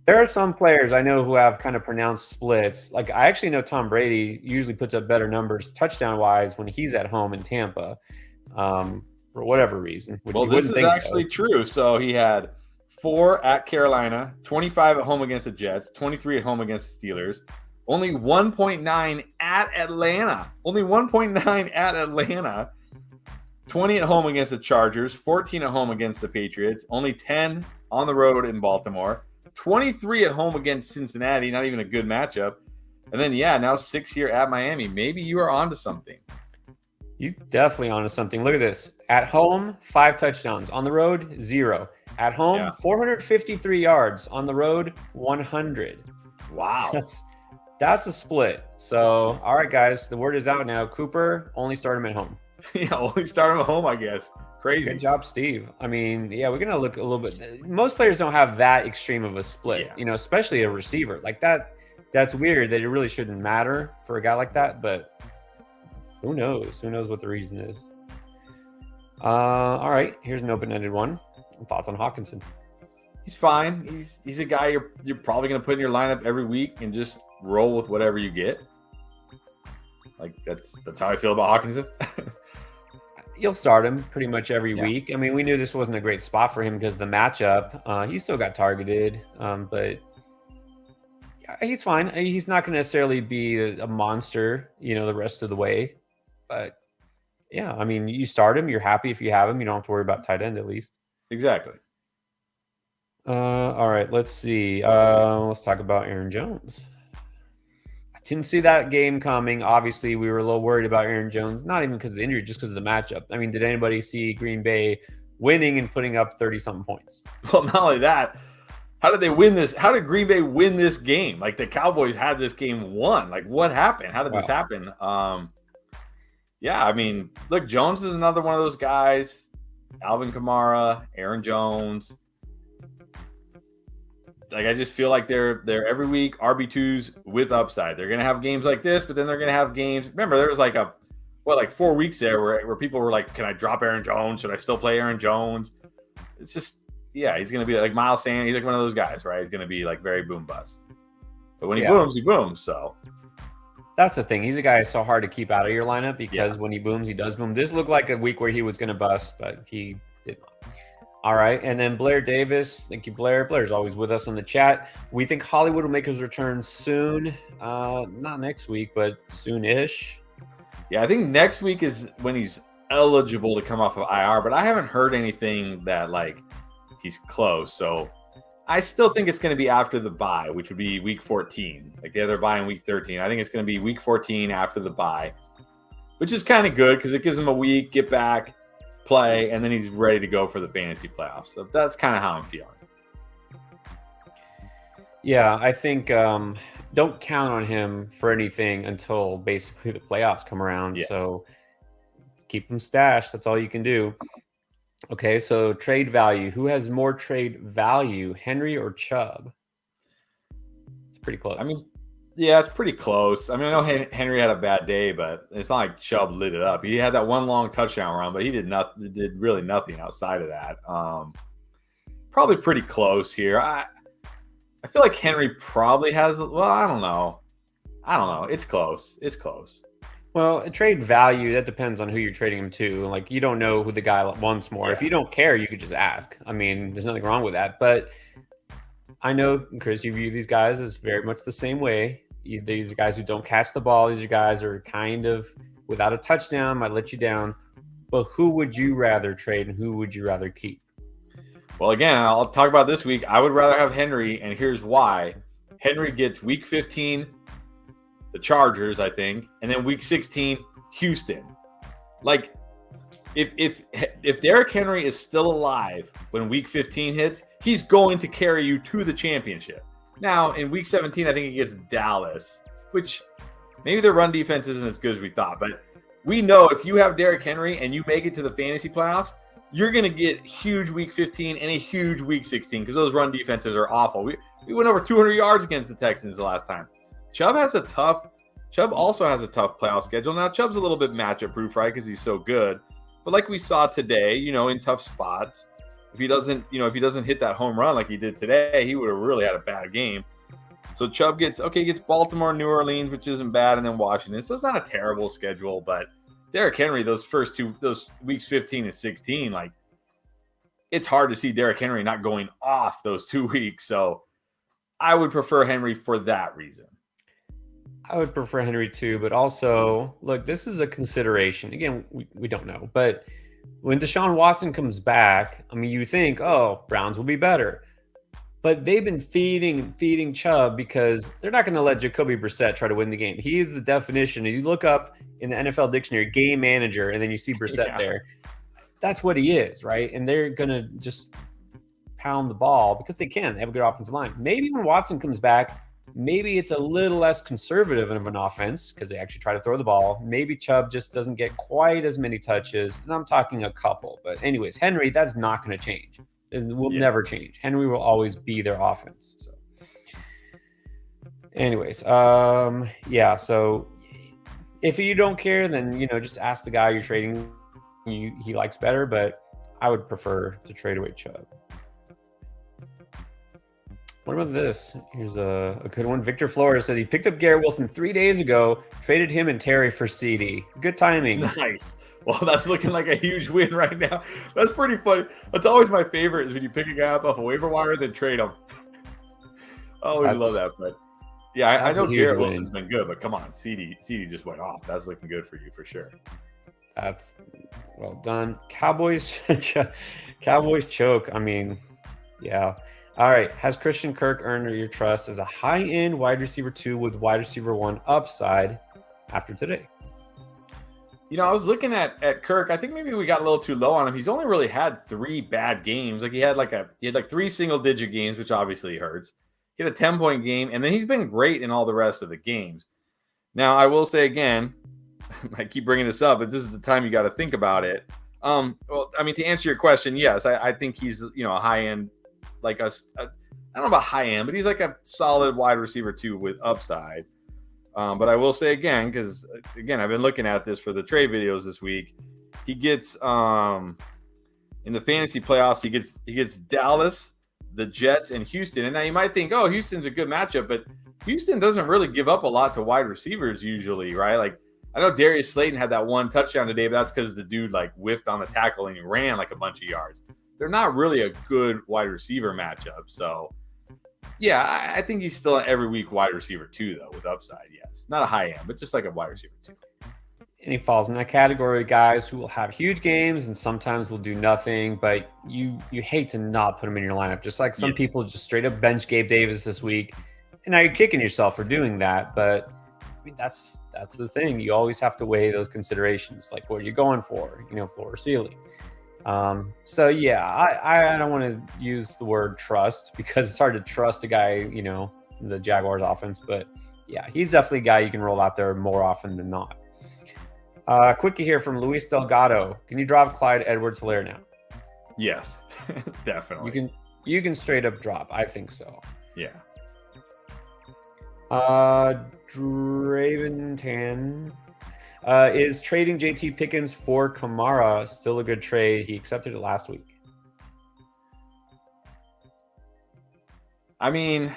There are some players I know who have kind of pronounced splits. Like I actually know Tom Brady usually puts up better numbers touchdown-wise when he's at home in Tampa for whatever reason. Well, this is actually true. So he had 4 at Carolina, 25 at home against the Jets, 23 at home against the Steelers, only 1.9 at Atlanta. Only 1.9 at Atlanta. 20 at home against the Chargers, 14 at home against the Patriots, only 10 on the road in Baltimore, 23 at home against Cincinnati, not even a good matchup. And then, now 6 here at Miami. Maybe you are onto something. He's definitely onto something. Look at this. At home, 5 touchdowns. On the road, 0. At home, 453 yards. On the road, 100. Wow. That's a split. So, all right, guys, the word is out now. Cooper, only start him at home. Only start him at home, I guess. Crazy. Good job, Steve. I mean, we're going to look a little bit. Most players don't have that extreme of a split, especially a receiver. Like that. That's weird that it really shouldn't matter for a guy like that, but who knows? Who knows what the reason is? All right, here's an open-ended one. Thoughts on Hockenson? He's fine. He's a guy you're probably going to put in your lineup every week and just roll with whatever you get. Like that's how I feel about Hockenson. You'll start him pretty much every week. I mean, we knew this wasn't a great spot for him because of the matchup. He still got targeted, but he's fine. He's not going to necessarily be a monster, the rest of the way. But I mean, you start him. You're happy if you have him. You don't have to worry about tight end at least. Exactly. All right, let's see. Let's talk about Aaron Jones. I didn't see that game coming. Obviously, we were a little worried about Aaron Jones, not even because of the injury, just because of the matchup. I mean, did anybody see Green Bay winning and putting up 30-something points? Well, not only that, how did they win this? How did Green Bay win this game? Like the Cowboys had this game won. Like what happened? How did this happen? I mean, look, Jones is another one of those guys. Alvin Kamara, Aaron Jones. Like I just feel like they're every week RB2s with upside. They're gonna have games like this, but then they're gonna have games. Remember, there was like 4 weeks there where people were like, "Can I drop Aaron Jones? Should I still play Aaron Jones?" It's just he's gonna be like Miles Sanders. He's like one of those guys, right? He's gonna be like very boom bust. But when he booms, he booms. So that's the thing. He's a guy so hard to keep out of your lineup because when he booms, he does boom. This looked like a week where he was gonna bust, but he did not. All right, and then Blair Davis. Thank you, Blair. Blair's always with us on the chat. We think Hollywood will make his return soon. Not next week, but soon-ish. Yeah, I think next week is when he's eligible to come off of IR, but I haven't heard anything that, like, he's close. So I still think it's going to be after the bye, which would be week 14. Like, the other bye in week 13. I think it's going to be week 14 after the bye, which is kind of good because it gives him a week, get back, play, and then he's ready to go for the fantasy playoffs. So that's kind of how I'm feeling. Yeah, I think don't count on him for anything until basically the playoffs come around. Yeah. So keep him stashed. That's all you can do. Okay, so trade value. Who has more trade value, Henry or Chubb? It's pretty close. I mean, yeah, it's pretty close. I mean, I know Henry had a bad day, but it's not like Chubb lit it up. He had that one long touchdown run, but he did really nothing outside of that. Probably pretty close here. I feel like Henry probably has. Well, I don't know. It's close. Well, trade value, that depends on who you're trading him to. Like, you don't know who the guy wants more. Yeah. If you don't care, you could just ask. I mean, there's nothing wrong with that. But I know, Chris, you view these guys as very much the same way. These are guys who don't catch the ball. These are guys who are kind of without a touchdown might let you down. But who would you rather trade and who would you rather keep? Well, again, I'll talk about this week. I would rather have Henry, and here's why. Henry gets week 15, the Chargers, I think, and then week 16, Houston. Like, if Derrick Henry is still alive when week 15 hits, he's going to carry you to the championship. Now, in week 17, I think he gets Dallas, which maybe their run defense isn't as good as we thought. But we know if you have Derrick Henry and you make it to the fantasy playoffs, you're going to get huge week 15 and a huge week 16 because those run defenses are awful. We went over 200 yards against the Texans the last time. Chubb also has a tough playoff schedule. Now, Chubb's a little bit matchup proof, right, because he's so good. But like we saw today, in tough spots, if he doesn't hit that home run like he did today, he would have really had a bad game. So Chubb gets Baltimore, New Orleans, which isn't bad, and then Washington. So it's not a terrible schedule, but Derrick Henry, those weeks 15 and 16, like it's hard to see Derrick Henry not going off those 2 weeks. So I would prefer Henry for that reason. I would prefer Henry too, but also, look, this is a consideration. Again, we don't know. But when Deshaun Watson comes back, I mean, you think, oh, Browns will be better. But they've been feeding Chubb because they're not going to let Jacoby Brissett try to win the game. He is the definition. If you look up in the NFL dictionary, game manager, and then you see Brissett there. That's what he is, right? And they're going to just pound the ball because they can. They have a good offensive line. Maybe when Watson comes back, maybe it's a little less conservative of an offense because they actually try to throw the ball. Maybe Chubb just doesn't get quite as many touches. And I'm talking a couple. But anyways, Henry, that's not going to change. It will never change. Henry will always be their offense. So anyways, so if you don't care, then, just ask the guy you're trading he likes better, but I would prefer to trade away Chubb. What about this? Here's a good one. Victor Flores said he picked up Garrett Wilson 3 days ago, traded him and Terry for CD. Good timing. Nice. Well, that's looking like a huge win right now. That's pretty funny. That's always my favorite is when you pick a guy up off a waiver wire, then trade him. I love that. But yeah, I know Garrett Wilson's been good, but come on, CD just went off. That's looking good for you for sure. That's well done. Cowboys choke. I mean, yeah. All right. Has Christian Kirk earned your trust as a high-end wide receiver 2 with wide receiver 1 upside after today? I was looking at Kirk. I think maybe we got a little too low on him. He's only really had 3 bad games. Like he had 3 single-digit games, which obviously hurts. He had a 10-point game, and then he's been great in all the rest of the games. Now, I will say again, I keep bringing this up, but this is the time you got to think about it. Well, I mean, to answer your question, yes, I think he's a high-end, I don't know about high-end, but he's like a solid wide receiver 2 with upside. But I will say again, because again, I've been looking at this for the trade videos this week. He gets in the fantasy playoffs, he gets Dallas, the Jets, and Houston. And now you might think, oh, Houston's a good matchup, but Houston doesn't really give up a lot to wide receivers usually, right? Like I know Darius Slayton had that 1 touchdown today, but that's because the dude whiffed on the tackle and he ran like a bunch of yards. They're not really a good wide receiver matchup, so. Yeah, I think he's still an every week wide receiver 2, though, with upside, yes. Not a high end, but just like a wide receiver 2. And he falls in that category of guys who will have huge games and sometimes will do nothing, but you hate to not put him in your lineup. Just like some people just straight up bench Gabe Davis this week. And now you're kicking yourself for doing that, but I mean, that's the thing. You always have to weigh those considerations, like what you're going for, floor or ceiling. So yeah, I don't want to use the word trust because it's hard to trust a guy, the Jaguars offense, but yeah, he's definitely a guy you can roll out there more often than not. Quickie here from Luis Delgado. Can you drop Clyde Edwards-Helaire now? Yes, definitely. You can straight up drop. I think so. Yeah. Draven Tan. Is trading JT Pickens for Kamara still a good trade? He accepted it last week. I mean,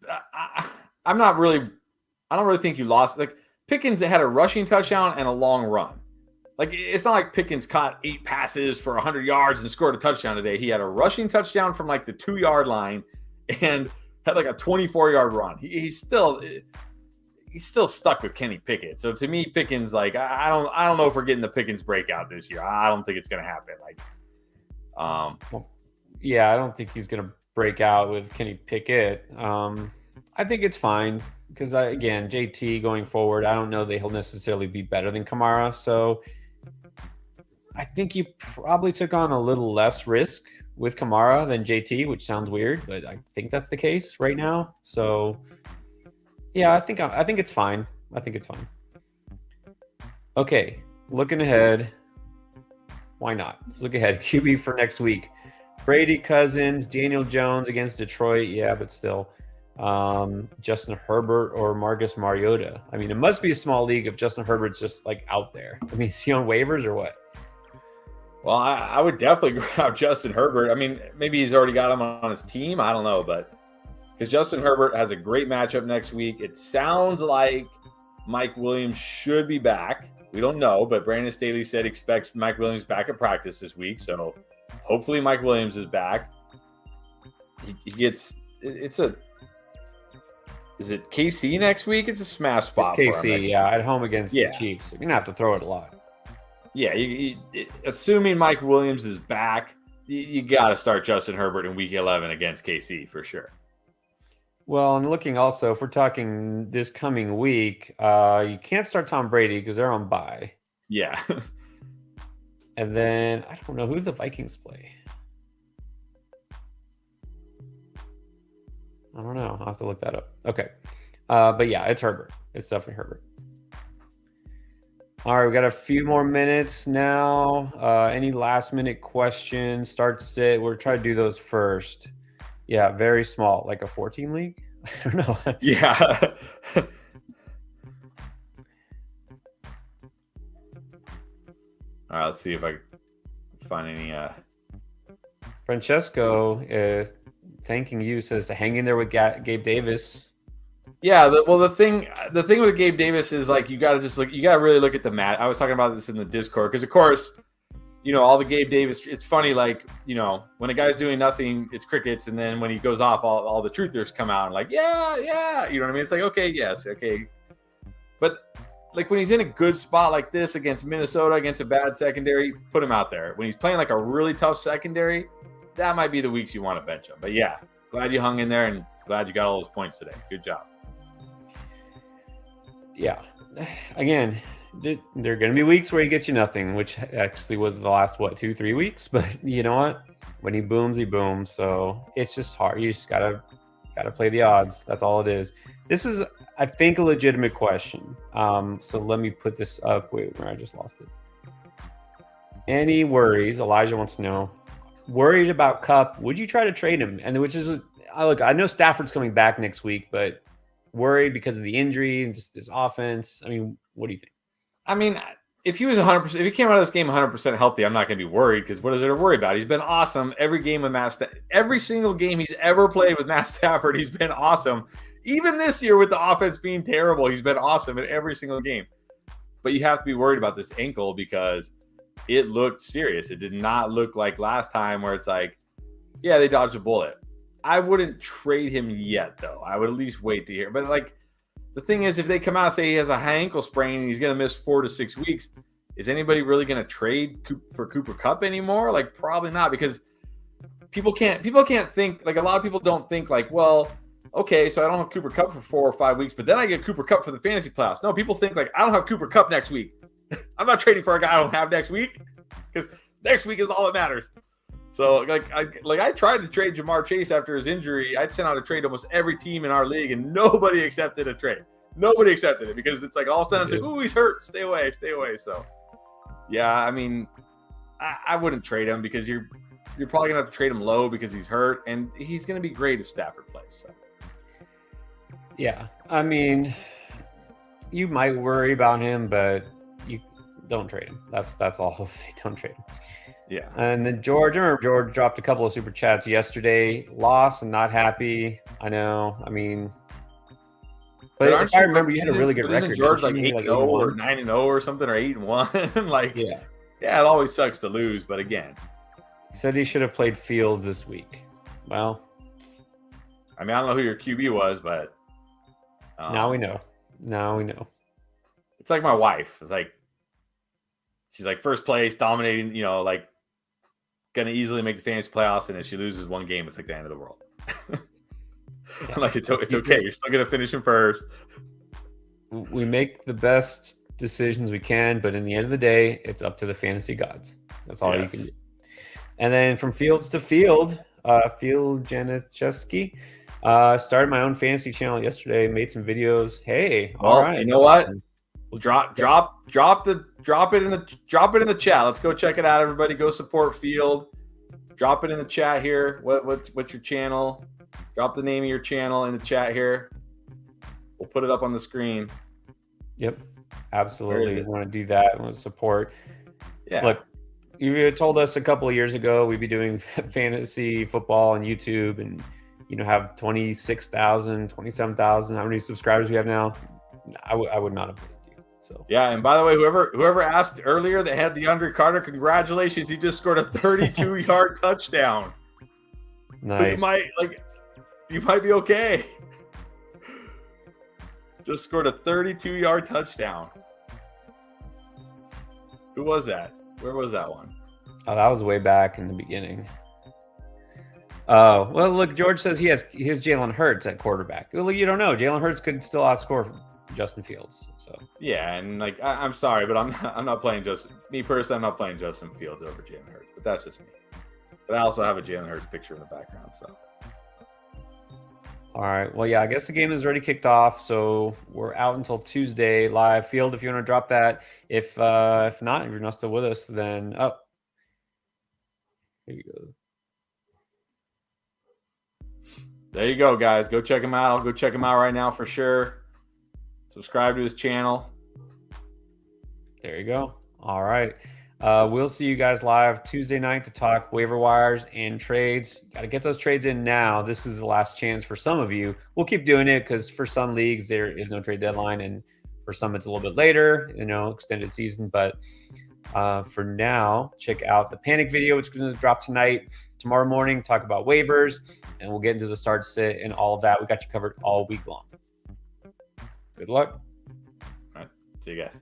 I don't really think you lost. Like Pickens had a rushing touchdown and a long run. Like it's not like Pickens caught 8 passes for 100 yards and scored a touchdown today. He had a rushing touchdown from the 2-yard line and had a 24-yard run. He's still. he's still stuck with Kenny Pickett. So to me, Pickens, like, I don't know if we're getting the Pickens breakout this year. I don't think it's going to happen. Like, yeah, I don't think he's going to break out with Kenny Pickett. I think it's fine because, again, JT going forward, I don't know that he'll necessarily be better than Kamara. So I think you probably took on a little less risk with Kamara than JT, which sounds weird, but I think that's the case right now. So yeah, I think it's fine. I think it's fine. Okay, looking ahead. Why not? Let's look ahead. QB for next week. Brady, Cousins, Daniel Jones against Detroit. Yeah, but still. Justin Herbert or Marcus Mariota. I mean, it must be a small league if Justin Herbert's just like out there. I mean, is he on waivers or what? Well, I would definitely grab Justin Herbert. I mean, maybe he's already got him on his team. I don't know, but because Justin Herbert has a great matchup next week. It sounds like Mike Williams should be back. We don't know, but Brandon Staley said expects Mike Williams back at practice this week. So hopefully Mike Williams is back. He gets is it KC next week? It's a smash spot it's for him. KC, yeah, at home against the Chiefs. You're going to have to throw it a lot. Yeah, assuming Mike Williams is back, you got to start Justin Herbert in Week 11 against KC for sure. Well, and looking also, if we're talking this coming week, you can't start Tom Brady because they're on bye. Yeah. And then, I don't know, who the Vikings play? I don't know. I'll have to look that up. Okay. But yeah, it's Herbert. It's definitely Herbert. All right, we got a few more minutes now. Any last minute questions? Start, sit. We'll try to do those first. Yeah, very small, like a 14 league. I don't know. Yeah. All right, let's see if I can find any. Francesco is thanking you. Says to hang in there with Gabe Davis. Yeah, the thing with Gabe Davis is like you got to really look at the mat. I was talking about this in the Discord because of course, all the Gabe Davis. It's funny, like when a guy's doing nothing, it's crickets, and then when he goes off, all the truthers come out and like yeah, you know what I mean? It's like okay, yes, okay, but like when he's in a good spot like this against Minnesota, against a bad secondary, put him out there. When he's playing like a really tough secondary, that might be the weeks you want to bench him. But yeah, glad you hung in there and glad you got all those points today. Good job. Yeah. Again, there are going to be weeks where he gets you nothing, which actually was the last, 2-3 weeks. But you know what? When he booms, he booms. So it's just hard. You just gotta play the odds. That's all it is. This is, I think, a legitimate question. So let me put this up. Wait, where I just lost it. Any worries? Elijah wants to know. Worries about Kupp? Would you try to trade him? And which is, look, I know Stafford's coming back next week, but worried because of the injury and just this offense. I mean, what do you think? I mean, if he was 100%, if he came out of this game 100% healthy, I'm not going to be worried because what is there to worry about? He's been awesome every game with Matt Stafford. Every single game he's ever played with Matt Stafford, he's been awesome. Even this year with the offense being terrible, he's been awesome in every single game. But you have to be worried about this ankle because it looked serious. It did not look like last time where it's like, yeah, they dodged a bullet. I wouldn't trade him yet, though. I would at least wait to hear. But, like, the thing is, if they come out and say he has a high ankle sprain and he's going to miss 4 to 6 weeks, is anybody really going to trade for Cooper Kupp anymore? Like, probably not because people can't think, like, a lot of people don't think, like, well, okay, so I don't have Cooper Kupp for 4 or 5 weeks, but then I get Cooper Kupp for the fantasy playoffs. No, people think, like, I don't have Cooper Kupp next week. I'm not trading for a guy I don't have next week because next week is all that matters. So, I tried to trade Jamar Chase after his injury. I sent out a trade to almost every team in our league, and nobody accepted a trade. Nobody accepted it because it's like all of a sudden it's like, ooh, he's hurt. Stay away. So, yeah, I mean, I wouldn't trade him because you're probably going to have to trade him low because he's hurt, and he's going to be great if Stafford plays. So. Yeah, I mean, you might worry about him, but you don't trade him. That's all I'll say. Don't trade him. Yeah. And then George dropped a couple of super chats yesterday. Lost and not happy. I know. I mean, but if I remember, you had a really good record. George like 8-0 or 9-0 or something, or 8-1. Like, yeah, it always sucks to lose. But again, he said he should have played Fields this week. Well, I mean, I don't know who your QB was, but now we know. Now we know. It's like my wife. It's like she's like first place, dominating. Like gonna easily make the fantasy playoffs, and if she loses one game, it's like the end of the world. I'm like, it's okay. You're still gonna finish in first. We make the best decisions we can, but in the end of the day, it's up to the fantasy gods. That's all you can do. And then from fields to field, Field Janiszewski started my own fantasy channel yesterday. Made some videos. Hey, all right. You know what? Awesome. Well, drop it in the chat. Let's go check it out, everybody. Go support Field. Drop it in the chat here. What's your channel? Drop the name of your channel in the chat here. We'll put it up on the screen. Yep, absolutely. We want to do that. We want to support. Yeah. Look, you told us a couple of years ago we'd be doing fantasy football on YouTube and, have 26,000, 27,000. How many subscribers we have now? I would not have believed you. So yeah, and by the way, whoever asked earlier that had DeAndre Carter, congratulations. He just scored a 32-yard touchdown. Nice. So you might be okay. Just scored a 32-yard touchdown. Who was that? Where was that one? Oh, that was way back in the beginning. Oh, well, look, George says he has Jalen Hurts at quarterback. Well, you don't know. Jalen Hurts could still outscore Justin Fields. So yeah, and I'm sorry, but I'm not playing me personally. I'm not playing Justin Fields over Jalen Hurts, but that's just me. But I also have a Jalen Hurts picture in the background. So all right. Well, yeah, I guess the game is already kicked off, so we're out until Tuesday live. Field, if you want to drop that. If not, if you're not still with us, then here you go. There you go, guys. Go check him out. I'll go check him out right now for sure. Subscribe to his channel. There you go. All right. We'll see you guys live Tuesday night to talk waiver wires and trades. Got to get those trades in now. This is the last chance for some of you. We'll keep doing it because for some leagues, there is no trade deadline. And for some, it's a little bit later, extended season. But for now, check out the panic video, which is going to drop tomorrow morning, talk about waivers, and we'll get into the start sit and all of that. We got you covered all week long. Good luck. All right. See you guys.